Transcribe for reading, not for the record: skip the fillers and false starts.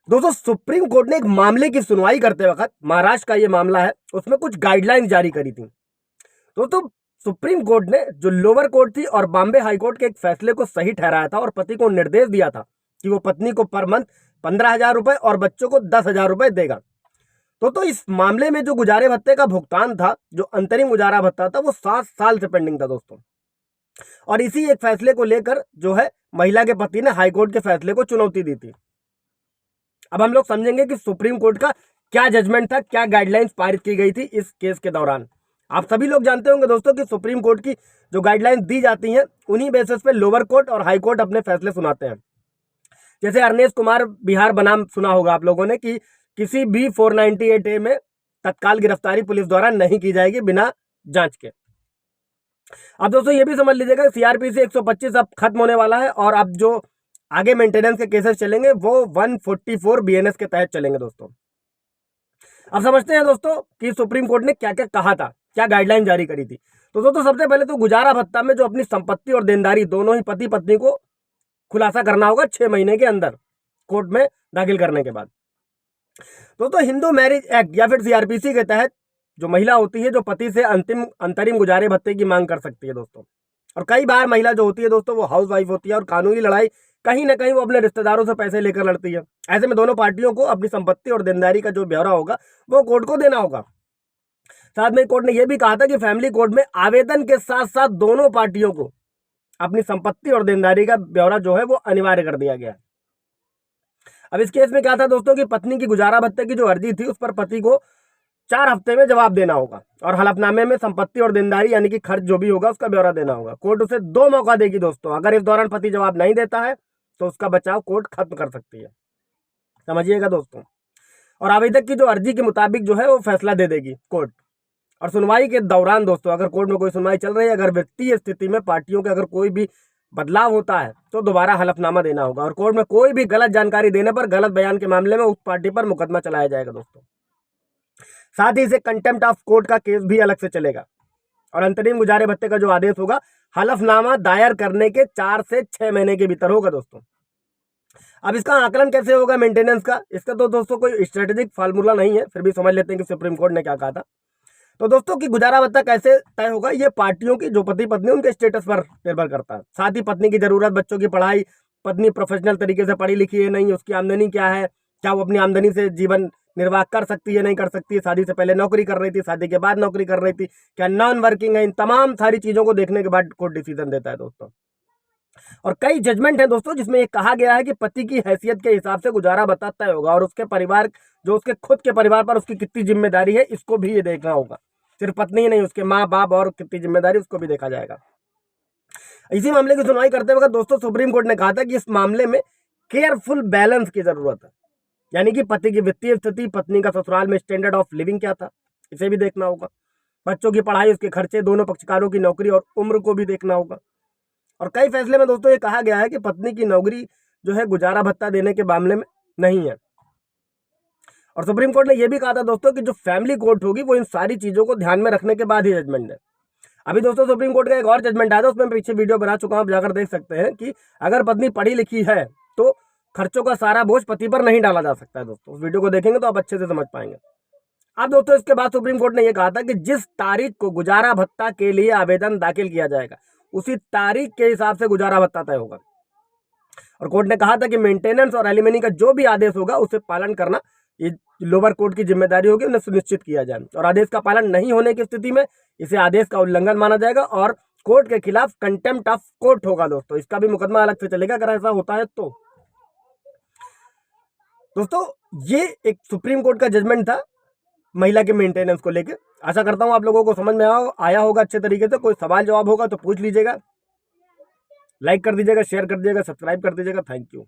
दोस्तों supreme court ने एक मामले की सुनवाई करते वक्त, महाराष्ट्र का ये मामला है, उसमें कुछ गाइडलाइन जारी करी थी। दोस्तों सुप्रीम कोर्ट ने जो लोअर कोर्ट थी और बॉम्बे हाई कोर्ट के एक फैसले को सही ठहराया था और पति को निर्देश दिया था कि वो पत्नी को पर मंथ 15,000 रुपए और बच्चों को 10,000 रुपए देगा। तो इस मामले में जो गुजारे भत्ते का भुगतान था, जो अंतरिम गुजारा भत्ता था, वो 7 साल से पेंडिंग था दोस्तों। और इसी एक फैसले को लेकर जो है महिला के पति ने हाईकोर्ट के फैसले को चुनौती दी थी। अब हम लोग समझेंगे कि सुप्रीम कोर्ट का क्या जजमेंट था, क्या गाइडलाइंस पारित की गई थी इस केस के दौरान। आप सभी लोग जानते होंगे दोस्तों कि सुप्रीम कोर्ट की जो गाइडलाइंस दी जाती हैं, उन्हीं बेसिस पे लोअर कोर्ट और हाई कोर्ट अपने फैसले सुनाते हैं। जैसे अरनेश कुमार बिहार बनाम सुना होगा आप लोगों ने कि किसी भी 498A में तत्काल गिरफ्तारी पुलिस द्वारा नहीं की जाएगी बिना जांच के। अब दोस्तों ये भी समझ लीजिएगा सीआरपीसी 125 अब खत्म होने वाला है और अब जो आगे मेंटेनेंस के केसेस चलेंगे वो 144 बीएनएस के तहत चलेंगे दोस्तों। अब समझते हैं दोस्तों कि सुप्रीम कोर्ट ने क्या क्या कहा था, क्या गाइडलाइन जारी करी थी। तो दोस्तों सबसे पहले तो गुजारा भत्ता में जो अपनी संपत्ति और देनदारी दोनों ही पति पत्नी को खुलासा करना होगा 6 महीने के अंदर कोर्ट में दाखिल करने के बाद। दोस्तों हिंदू मैरिज एक्ट या फिर सीआरपीसी के तहत जो महिला होती है जो पति से अंतरिम गुजारे भत्ते की मांग कर सकती है दोस्तों। और कई बार महिला जो होती है दोस्तों वो हाउस वाइफ होती है और कानूनी लड़ाई कहीं ना कहीं वो अपने रिश्तेदारों से पैसे लेकर लड़ती है। ऐसे में दोनों पार्टियों को अपनी संपत्ति और देनदारी का जो ब्यौरा होगा वो कोर्ट को देना होगा। साथ में कोर्ट ने यह भी कहा था कि फैमिली कोर्ट में आवेदन के साथ साथ दोनों पार्टियों को अपनी संपत्ति और देनदारी का ब्यौरा जो है वो अनिवार्य कर दिया गया। अब इस केस में क्या था दोस्तों कि पत्नी की गुजारा भत्ते की जो अर्जी थी उस पर पति को 4 हफ्ते में जवाब देना होगा और हलफनामे में संपत्ति और देनदारी यानी कि खर्च जो भी होगा उसका ब्यौरा देना होगा। कोर्ट उसे 2 मौका देगी दोस्तों। अगर इस दौरान पति जवाब नहीं देता है तो उसका बचाव कोर्ट खत्म कर सकती है, समझिएगा दोस्तों। और आवेदक की जो अर्जी के मुताबिक जो है वो फैसला दे देगी कोर्ट। और सुनवाई के दौरान दोस्तों अगर कोर्ट में कोई सुनवाई चल रही है, अगर वित्तीय स्थिति में पार्टियों के अगर कोई भी बदलाव होता है तो दोबारा हलफनामा देना होगा। और कोर्ट में कोई भी गलत जानकारी देने पर, गलत बयान के मामले में उस पार्टी पर मुकदमा चलाया जाएगा दोस्तों। साथ ही इसे कंटेम्प्ट ऑफ कोर्ट का केस भी अलग से चलेगा। और अंतरिम गुजारे भत्ते का जो आदेश होगा हलफनामा दायर करने के 4 से 6 महीने के भीतर होगा दोस्तों। अब इसका आकलन कैसे होगा मेंटेनेंस का, इसका तो दोस्तों कोई स्ट्रेटेजिक फार्मूला नहीं है, फिर भी समझ लेते हैं कि सुप्रीम कोर्ट ने क्या कहा था। तो दोस्तों की गुजारा भत्ता कैसे तय होगा, ये पार्टियों की जो पति पत्नी उनके स्टेटस पर निर्भर करता है। साथ ही पत्नी की जरूरत, बच्चों की पढ़ाई, पत्नी प्रोफेशनल तरीके से पढ़ी लिखी है नहीं, उसकी आमदनी क्या है, क्या वो अपनी आमदनी से जीवन निर्वाह कर सकती है नहीं कर सकती है, शादी से पहले नौकरी कर रही थी, शादी के बाद नौकरी कर रही थी, क्या नॉन वर्किंग है, इन तमाम सारी चीजों को देखने के बाद कोर्ट डिसीजन देता है दोस्तों। और कई जजमेंट है दोस्तों जिसमें ये कहा गया है कि पति की हैसियत के हिसाब से गुजारा भत्ता तय होगा और उसके परिवार, जो उसके खुद के परिवार पर उसकी कितनी जिम्मेदारी है इसको भी ये देखना होगा। सिर्फ पत्नी ही नहीं, उसके माँ बाप और कितनी जिम्मेदारी उसको भी देखा जाएगा। इसी मामले की सुनवाई करते वक्त दोस्तों सुप्रीम कोर्ट ने कहा था कि इस मामले में केयरफुल बैलेंस की जरूरत है, यानी कि पति की वित्तीय स्थिति, पत्नी का ससुराल में स्टैंडर्ड ऑफ लिविंग क्या था, इसे भी देखना होगा। बच्चों की पढ़ाई, उसके खर्चे, दोनों पक्षकारों की नौकरी और उम्र को भी देखना होगा। और कई फैसले में दोस्तों ये कहा गया है कि पत्नी की नौकरी जो है गुजारा भत्ता देने के मामले में नहीं है। और सुप्रीम कोर्ट ने यह भी कहा था दोस्तों कि जो फैमिली कोर्ट होगी वो इन सारी चीजों को ध्यान में रखने के बाद ही जजमेंट है। अभी दोस्तों सुप्रीम कोर्ट का एक और जजमेंट आया था, उसमें पीछे वीडियो बना चुका हूं, आप जाकर देख सकते हैं कि अगर पत्नी पढ़ी लिखी है तो खर्चों का सारा बोझ पति पर नहीं डाला जा सकता है दोस्तों। उस वीडियो को देखेंगे तो आप अच्छे से समझ पाएंगे। अब दोस्तों इसके बाद सुप्रीम कोर्ट ने यह कहा था कि जिस तारीख को गुजारा भत्ता के लिए आवेदन दाखिल किया जाएगा उसी तारीख के हिसाब से गुजारा भत्ता तय होगा। और कोर्ट ने कहा था कि मेंटेनेंस और एलिमनी का जो भी आदेश होगा उसे पालन करना ये लोअर कोर्ट की जिम्मेदारी होगी, उन्हें सुनिश्चित किया जाए। और आदेश का पालन नहीं होने की स्थिति में इसे आदेश का उल्लंघन माना जाएगा और कोर्ट के खिलाफ कंटेम्प्ट ऑफ कोर्ट होगा दोस्तों। इसका भी मुकदमा अलग से चलेगा अगर ऐसा होता है तो। दोस्तों ये एक सुप्रीम कोर्ट का जजमेंट था महिला के मेंटेनेंस को लेकर। आशा करता हूं आप लोगों को समझ में आया होगा अच्छे तरीके से। कोई सवाल जवाब होगा तो पूछ लीजिएगा, लाइक कर दीजिएगा, शेयर कर दीजिएगा, सब्सक्राइब कर दीजिएगा। Thank you.